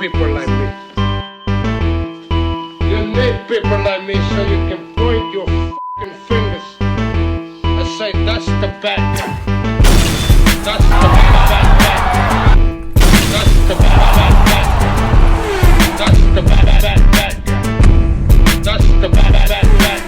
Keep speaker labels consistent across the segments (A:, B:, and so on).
A: people like me. You need people like me so you can point your fucking fingers and say, that's the bad guy. That's the bad guy. That's the bad guy. That's the bad guy. That's the bad guy.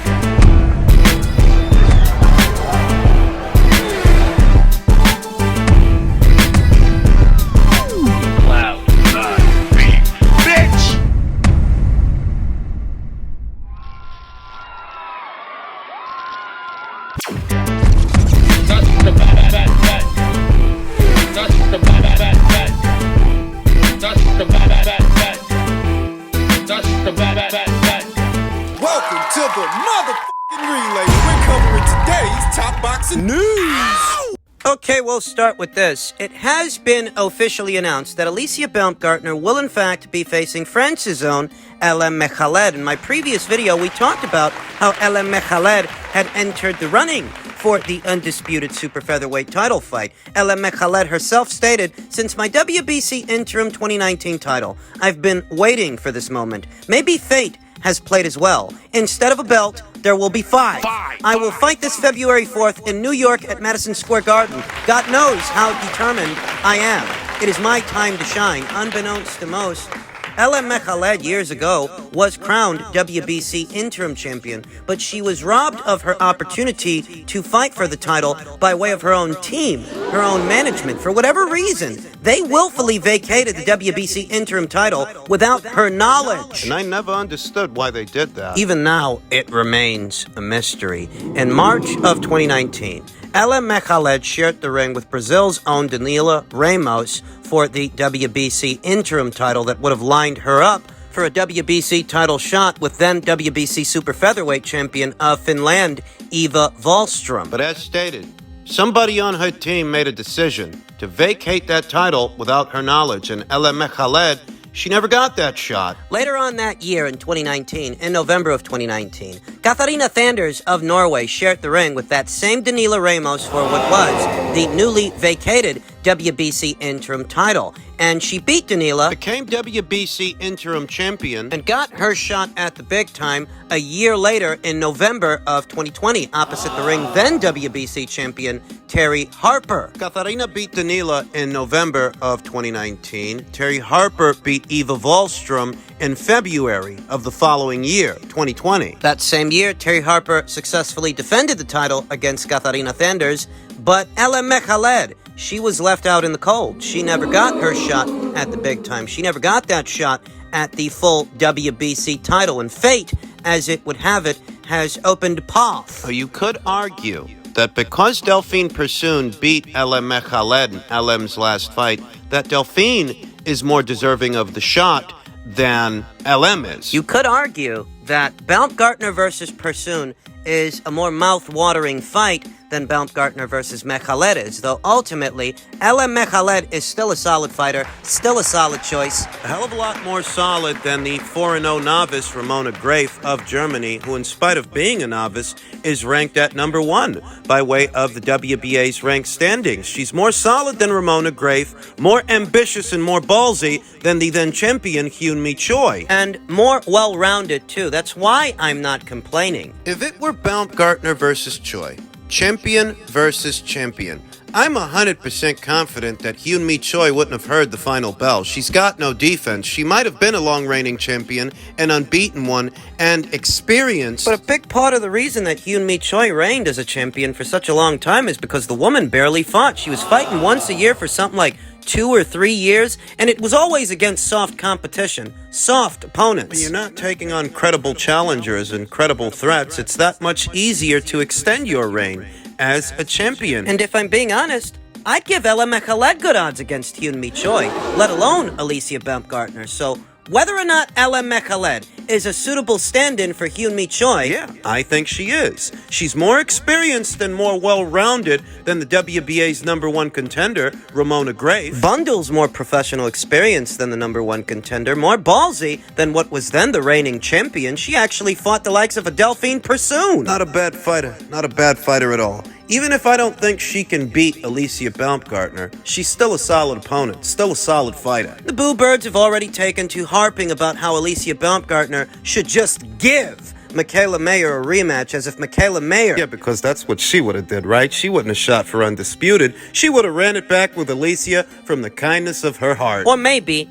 B: Welcome to the motherfucking relay. We're covering today's top boxing news.
C: Okay, we'll start with this. It has been officially announced that Alicia Baumgartner will in fact be facing France's own Elhem. In my previous video, we talked about how Elhem had entered the running for the undisputed super featherweight title fight. Elhem herself stated, "Since my WBC interim 2019 title, I've been waiting for this moment. Maybe fate has played as well. Instead of a belt, there will be five. I will fight this February 4th in New York at Madison Square Garden. God knows how determined I am. It is my time to shine." Unbeknownst to most, Elhem years ago was crowned WBC interim champion, but she was robbed of her opportunity to fight for the title by way of her own team, her own management. For whatever reason, they willfully vacated the WBC interim title without her knowledge.
D: And I never understood why they did that.
C: Even now, it remains a mystery. In March of 2019, Elhem shared the ring with Brazil's own Danila Ramos for the WBC interim title that would have lined her up for a WBC title shot with then WBC super featherweight champion of Finland, Eva Wahlström.
D: But as stated, somebody on her team made a decision to vacate that title without her knowledge, and Elhem, she never got that shot.
C: Later on that year in 2019, in November of 2019, Katharina Thanders of Norway shared the ring with that same Danila Ramos for what was the newly vacated WBC interim title. And she beat Danila,
D: Became WBC interim champion,
C: and got her shot at the big time a year later in November of 2020, opposite the ring then WBC champion Terry Harper.
D: Katharina beat Danila in November of 2019. Terry Harper beat Eva Wahlström in February of the following year, 2020.
C: That same year, Terry Harper successfully defended the title against Katharina Thanders, but Elhem, she was left out in the cold. She never got her shot at the big time. She never got that shot at the full WBC title. And fate, as it would have it, has opened path.
D: So you could argue that because Delphine Persoon beat Elhem in Elhem's last fight, that Delphine is more deserving of the shot than Elhem is.
C: You could argue that Baumgartner versus Persoon is a more mouth-watering fight than Baumgartner versus Mekhaled is, though ultimately, Elhem is still a solid fighter, still a solid choice.
D: A hell of a lot more solid than the 4-0 novice Ramona Grafe of Germany, who in spite of being a novice, is ranked at number 1 by way of the WBA's ranked standings. She's more solid than Ramona Grafe, more ambitious and more ballsy than the then champion Hyun Mi Choi.
C: And more well-rounded, too. That's why I'm not complaining.
D: If it were Baumgartner versus Choi, champion versus champion, I'm 100% confident that Hyun Mi Choi wouldn't have heard the final bell. She's got no defense. She might have been a long-reigning champion, an unbeaten one, and experienced.
C: But a big part of the reason that Hyun Mi Choi reigned as a champion for such a long time is because the woman barely fought. She was fighting once a year for something like 2 or 3 years, and it was always against soft competition, soft opponents.
D: When you're not taking on credible challengers and credible threats, it's that much easier to extend your reign as a champion.
C: And if I'm being honest, I'd give Elhem good odds against Hyun Mi Choi, let alone Alicia Baumgartner. So whether or not Elhem is a suitable stand-in for Hyun Mi Choi,
D: Yeah, I think she is. She's more experienced and more well-rounded than the WBA's number 1 contender, Ramona Grafe.
C: bundles more professional experience than the number 1 contender, more ballsy than what was then the reigning champion. She actually fought the likes of a Delphine Persoon.
D: Not a bad fighter. Not a bad fighter at all. Even if I don't think she can beat Alicia Baumgartner, she's still a solid opponent, still a solid fighter.
C: The Boo Birds have already taken to harping about how Alicia Baumgartner should just give Michaela Mayer a rematch, as if Michaela Mayer...
D: Yeah, because that's what she would have did, right? She wouldn't have shot for undisputed. She would have ran it back with Alicia from the kindness of her heart.
C: Or maybe,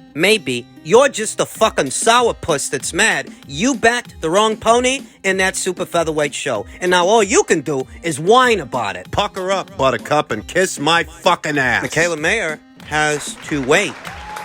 C: you're just a fucking sourpuss that's mad. You backed the wrong pony in that super featherweight show. And now all you can do is whine about it.
D: Pucker up, buttercup, and kiss my fucking ass.
C: Michaela Mayer has to wait.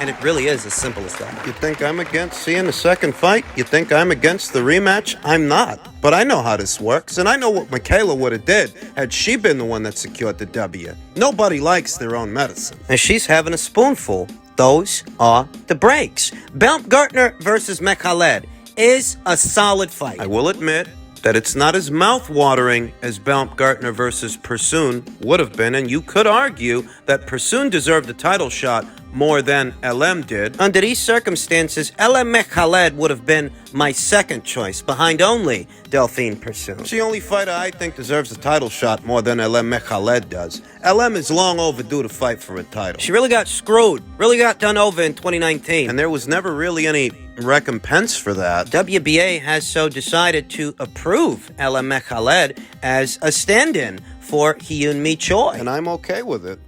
C: And it really is as simple as that.
D: You think I'm against seeing the second fight? You think I'm against the rematch? I'm not. But I know how this works, and I know what Michaela would have did had she been the one that secured the W. Nobody likes their own medicine.
C: And she's having a spoonful. Those are the breaks. Baumgartner versus Mekhaled is a solid fight.
D: I will admit that it's not as mouth-watering as Baumgartner versus Persoon would have been, and you could argue that Persoon deserved a title shot more than Elhem did.
C: Under these circumstances, Elhem Mekhaled would have been my second choice, behind only Delphine Persoon.
D: It's the only fighter I think deserves a title shot more than Elhem Mekhaled does. Elhem is long overdue to fight for a title.
C: She really got screwed, really got done over in 2019.
D: And there was never really any recompense for that.
C: WBA has so decided to approve Elhem Mekhaled as a stand-in for Hyun-Mi Choi.
D: And I'm okay with it.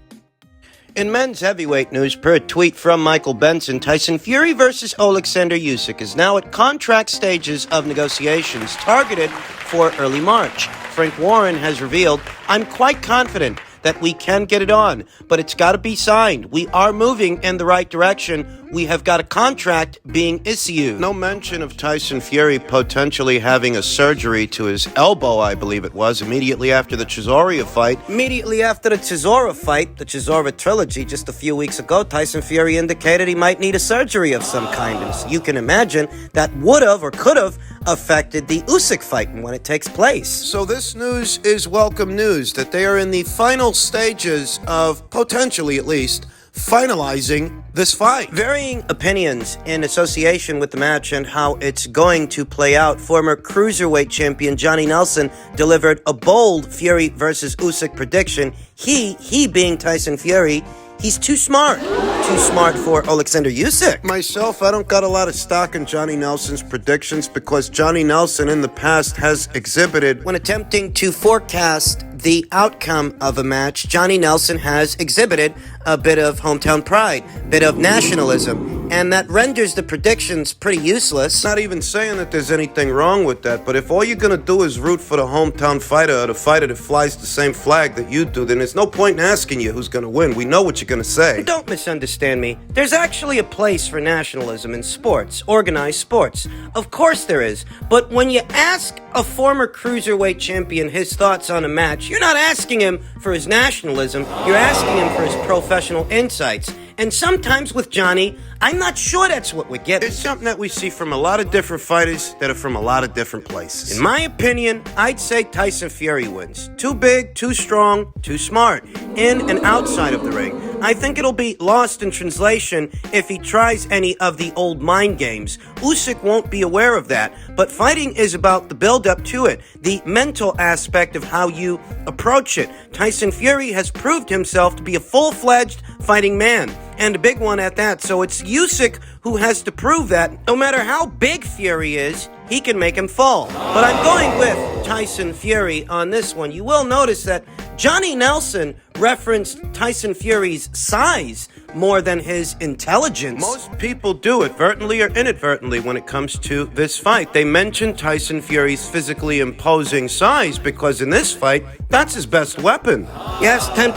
C: In men's heavyweight news, per a tweet from Michael Benson, Tyson Fury versus Alexander Usyk is now at contract stages of negotiations targeted for early March. Frank Warren has revealed, "I'm quite confident that we can get it on, but it's got to be signed. We are moving in the right direction. We have got a contract being issued."
D: No mention of Tyson Fury potentially having a surgery to his elbow, I believe it was, immediately after the Chisora fight.
C: Immediately after the Chisora fight, the Chisora trilogy, just a few weeks ago, Tyson Fury indicated he might need a surgery of some kind. And so you can imagine that would have or could have affected the Usyk fight and when it takes place.
D: So this news is welcome news, that they are in the final stages of, potentially at least, finalizing this fight.
C: Varying opinions in association with the match and how it's going to play out. Former cruiserweight champion Johnny Nelson delivered a bold Fury versus Usyk prediction. He being Tyson Fury, he's too smart for Alexander Usyk.
D: Myself, I don't got a lot of stock in Johnny Nelson's predictions because Johnny Nelson in the past has exhibited,
C: when attempting to forecast the outcome of a match, Johnny Nelson has exhibited a bit of hometown pride, bit of nationalism, and that renders the predictions pretty useless.
D: Not even saying that there's anything wrong with that, but if all you're gonna do is root for the hometown fighter or the fighter that flies the same flag that you do, then there's no point in asking you who's gonna win. We know what you're gonna say.
C: Don't misunderstand me. There's actually a place for nationalism in sports, organized sports. Of course there is, but when you ask a former cruiserweight champion his thoughts on a match, you're not asking him for his nationalism, you're asking him for his professional insights. And sometimes with Johnny, I'm not sure that's what we're getting.
D: It's something that we see from a lot of different fighters that are from a lot of different places.
C: In my opinion, I'd say Tyson Fury wins. Too big, too strong, too smart, in and outside of the ring. I think it'll be lost in translation if he tries any of the old mind games. Usyk won't be aware of that, but fighting is about the build-up to it, the mental aspect of how you approach it. Tyson Fury has proved himself to be a full-fledged fighting man, and a big one at that, so it's Usyk who has to prove that no matter how big Fury is, he can make him fall. But I'm going with Tyson Fury on this one. You will notice that Johnny Nelson referenced Tyson Fury's size more than his intelligence.
D: Most people do, advertently or inadvertently, when it comes to this fight. They mention Tyson Fury's physically imposing size because in this fight, that's his best weapon.
C: Yes, 10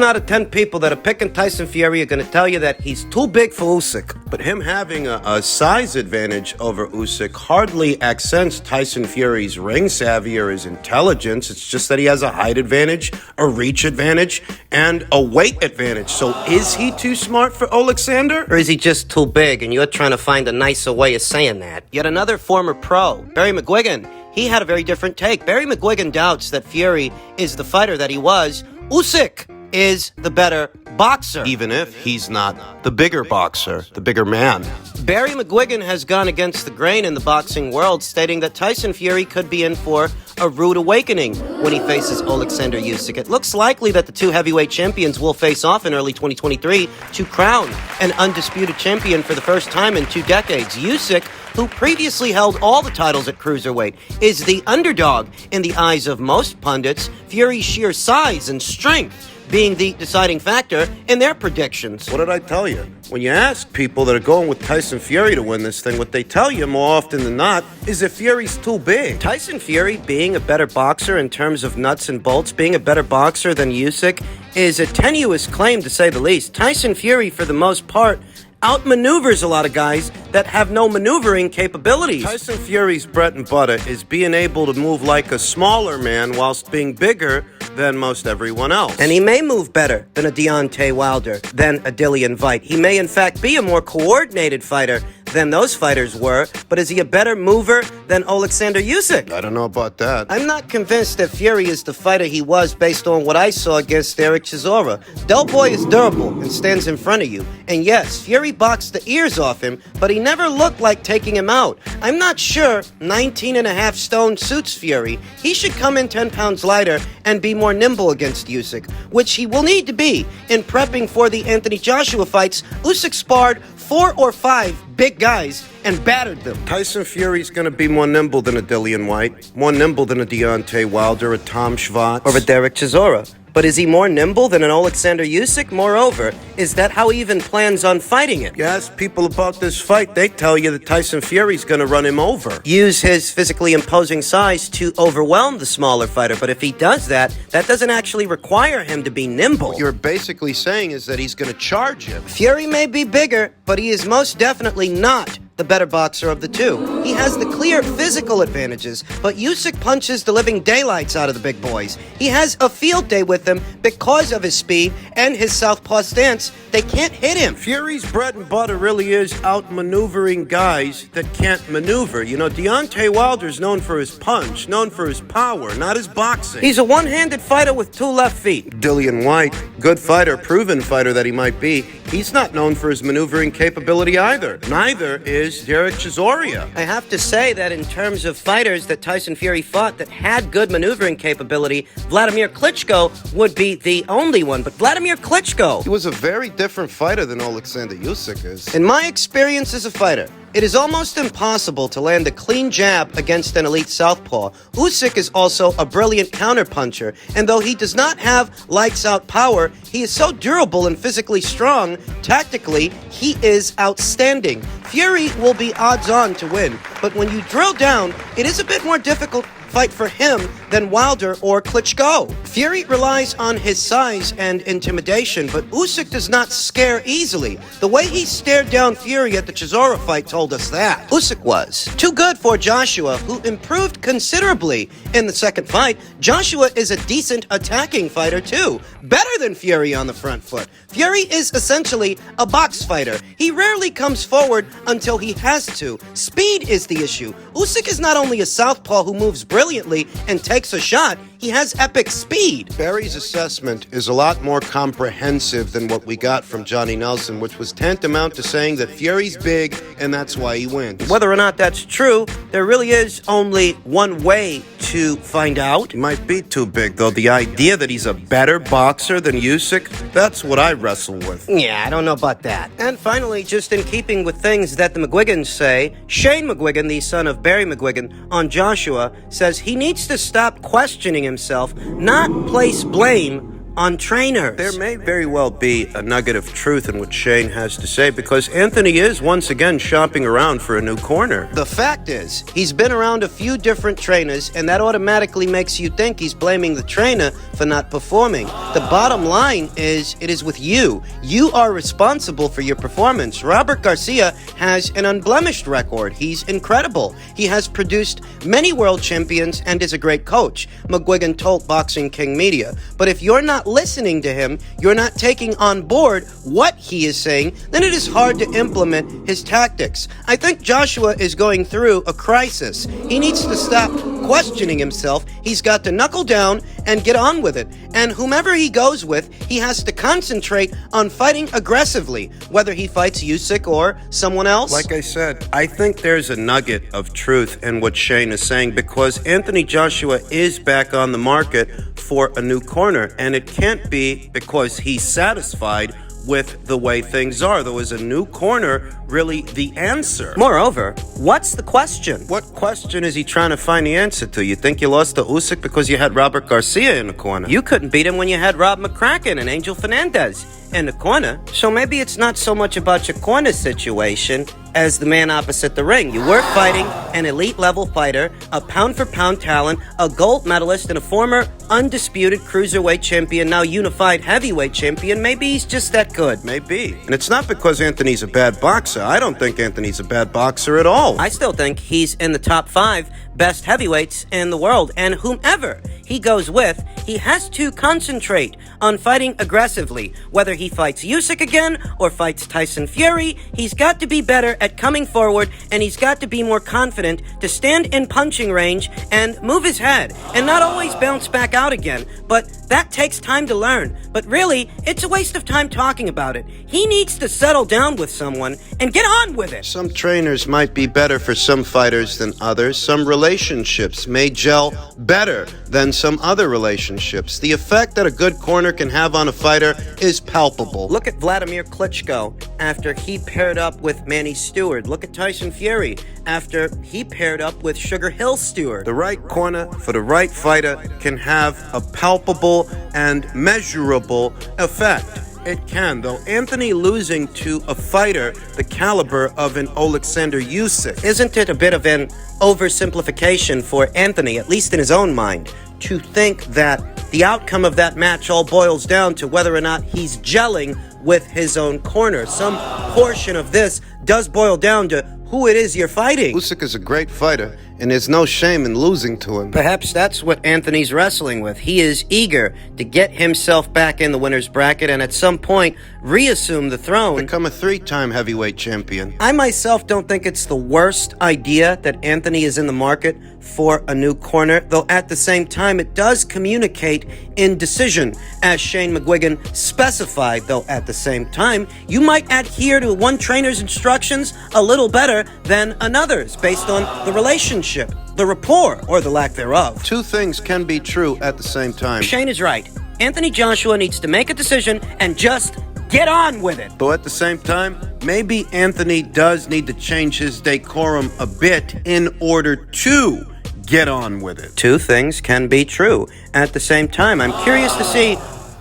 C: out of 10 people that are picking Tyson Fury are going to tell you that he's too big for Usyk.
D: But him having a size advantage over Usyk hardly accents Tyson Fury's ring savvy or his intelligence. It's just that he has a height advantage, a reach advantage, and a weight advantage. So is he too smart for Alexander?
C: Or is he just too big and you're trying to find a nicer way of saying that? Yet another former pro, Barry McGuigan, he had a very different take. Barry McGuigan doubts that Fury is the fighter that he was. Usyk is the better boxer.
D: Even if he's not the bigger boxer, the bigger man.
C: Barry McGuigan has gone against the grain in the boxing world, stating that Tyson Fury could be in for a rude awakening when he faces Alexander Usyk. It looks likely that the two heavyweight champions will face off in early 2023 to crown an undisputed champion for the first time in 2 decades. Usyk, who previously held all the titles at cruiserweight, is the underdog in the eyes of most pundits, Fury's sheer size and strength being the deciding factor in their predictions.
D: What did I tell you? When you ask people that are going with Tyson Fury to win this thing, what they tell you more often than not is that Fury's too big.
C: Tyson Fury being a better boxer in terms of nuts and bolts, being a better boxer than Usyk, is a tenuous claim to say the least. Tyson Fury, for the most part, outmaneuvers a lot of guys that have no maneuvering capabilities.
D: Tyson Fury's bread and butter is being able to move like a smaller man whilst being bigger than most everyone else.
C: And he may move better than a Deontay Wilder, than a Dillian Whyte. He may, in fact, be a more coordinated fighter than those fighters were, but is he a better mover than Alexander Usyk?
D: I don't know about that.
C: I'm not convinced that Fury is the fighter he was based on what I saw against Derek Chisora. Del Boy is durable and stands in front of you. And yes, Fury boxed the ears off him, but he never looked like taking him out. I'm not sure 19 and a half stone suits Fury. He should come in 10 pounds lighter and be more nimble against Usyk, which he will need to be in prepping for the Anthony Joshua fights. Usyk sparred 4 or 5 big guys and battered them.
D: Tyson Fury's going to be more nimble than a Dillian Whyte, more nimble than a Deontay Wilder, a Tom Schwartz,
C: or a Derek Chisora. But is he more nimble than an Alexander Usyk? Moreover, is that how he even plans on fighting it?
D: You ask people about this fight, they tell you that Tyson Fury's going to run him over.
C: Use his physically imposing size to overwhelm the smaller fighter, but if he does that, that doesn't actually require him to be nimble.
D: What you're basically saying is that he's going to charge him.
C: Fury may be bigger, but he is most definitely not the better boxer of the two. He has the clear physical advantages, but Usyk punches the living daylights out of the big boys. He has a field day with them because of his speed and his southpaw stance. They can't hit him.
D: Fury's bread and butter really is outmaneuvering guys that can't maneuver. You know, Deontay Wilder's known for his punch, known for his power, not his boxing.
C: He's a one-handed fighter with 2 left feet.
D: Dillian Whyte, good fighter, proven fighter that he might be, he's not known for his maneuvering capability either. Neither is Derek Chisora.
C: I have to say that in terms of fighters that Tyson Fury fought that had good maneuvering capability, Vladimir Klitschko would be the only one. But Vladimir Klitschko,
D: He was a very different fighter than Alexander Usyk is.
C: in my experience as a fighter, it is almost impossible to land a clean jab against an elite southpaw. Usyk is also a brilliant counterpuncher, and though he does not have lights-out power, he is so durable and physically strong. Tactically, he is outstanding. Fury will be odds-on to win, but when you drill down, it is a bit more difficult fight for him than Wilder or Klitschko. Fury relies on his size and intimidation, but Usyk does not scare easily. The way he stared down Fury at the Chisora fight told us that. Usyk was too good for Joshua, who improved considerably in the second fight. Joshua is a decent attacking fighter too, better than Fury on the front foot. Fury is essentially a box fighter. He rarely comes forward until he has to. Speed is the issue. Usyk is not only a southpaw who moves brilliantly and takes a shot, he has epic speed.
D: Barry's assessment is a lot more comprehensive than what we got from Johnny Nelson, which was tantamount to saying that Fury's big and that's why he wins.
C: Whether or not that's true, there really is only one way to find out.
D: He might be too big, though. The idea that he's a better boxer than Usyk, that's what I wrestle with.
C: Yeah, I don't know about that. And finally, just in keeping with things that the McGuigans say, Shane McGuigan, the son of Barry McGuigan, on Joshua, says he needs to stop questioning himself, not place blame on trainers.
D: There may very well be a nugget of truth in what Shane has to say, because Anthony is once again shopping around for a new corner.
C: The fact is, he's been around a few different trainers, and that automatically makes you think he's blaming the trainer for not performing. The bottom line is, it is with you. You are responsible for your performance. Robert Garcia has an unblemished record. He's incredible. He has produced many world champions and is a great coach, McGuigan told Boxing King Media. But if you're not not listening to him, you're not taking on board what he is saying, then it is hard to implement his tactics. I think Joshua is going through a crisis. He needs to stop questioning himself. He's got to knuckle down and get on with it. And whomever he goes with, he has to concentrate on fighting aggressively, whether he fights Usyk or someone else.
D: Like I said, I think there's a nugget of truth in what Shane is saying, because Anthony Joshua is back on the market for a new corner, and it can't be because he's satisfied with the way things are. Though, is a new corner really the answer?
C: Moreover, what's the question?
D: What question is he trying to find the answer to? You think you lost to Usyk because you had Robert Garcia in the corner?
C: You couldn't beat him when you had Rob McGuigan and Angel Fernandez in the corner. So maybe it's not so much about your corner situation as the man opposite the ring. You were fighting an elite level fighter, a pound for pound talent, a gold medalist, and a former undisputed cruiserweight champion, now unified heavyweight champion. Maybe he's just that good.
D: Maybe. And it's not because Anthony's a bad boxer. I don't think Anthony's a bad boxer at all.
C: I still think he's in the top 5 best heavyweights in the world, and whomever he goes with, he has to concentrate on fighting aggressively. Whether he fights Usyk again or fights Tyson Fury, he's got to be better at coming forward, and he's got to be more confident to stand in punching range and move his head and not always bounce back out again. But that takes time to learn. But really, it's a waste of time talking about it. He needs to settle down with someone and get on with it.
D: Some trainers might be better for some fighters than others. Some relationships may gel better than some other relationships. The effect that a good corner can have on a fighter is palpable.
C: Look at Vladimir Klitschko after he paired up with Manny Stewart. Look at Tyson Fury after he paired up with Sugar Hill Stewart.
D: The right corner for the right fighter can have a palpable and measurable effect. It can, though. Anthony losing to a fighter the caliber of an Alexander Usyk.
C: Isn't it a bit of an oversimplification for Anthony, at least in his own mind, to think that the outcome of that match all boils down to whether or not he's gelling with his own corner? Some portion of this does boil down to who it is you're fighting.
D: Usyk is a great fighter, and there's no shame in losing to him.
C: Perhaps that's what Anthony's wrestling with. He is eager to get himself back in the winner's bracket and at some point reassume the throne.
D: Become a 3-time heavyweight champion.
C: I myself don't think it's the worst idea that Anthony is in the market for a new corner, though at the same time it does communicate indecision, as Shane McGuigan specified. Though at the same time, you might adhere to one trainer's instructions a little better than another's based on the relationship, the rapport, or the lack thereof.
D: Two things can be true at the same time.
C: Shane is right. Anthony Joshua needs to make a decision and just get on with it.
D: Though at the same time, maybe Anthony does need to change his decorum a bit in order to get on with it.
C: Two things can be true at the same time. I'm curious to see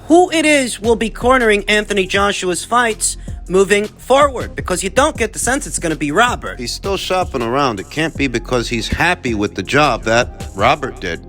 C: who it is will be cornering Anthony Joshua's fights moving forward, because you don't get the sense it's going to be Robert.
D: He's still shopping around. It can't be because he's happy with the job that Robert did.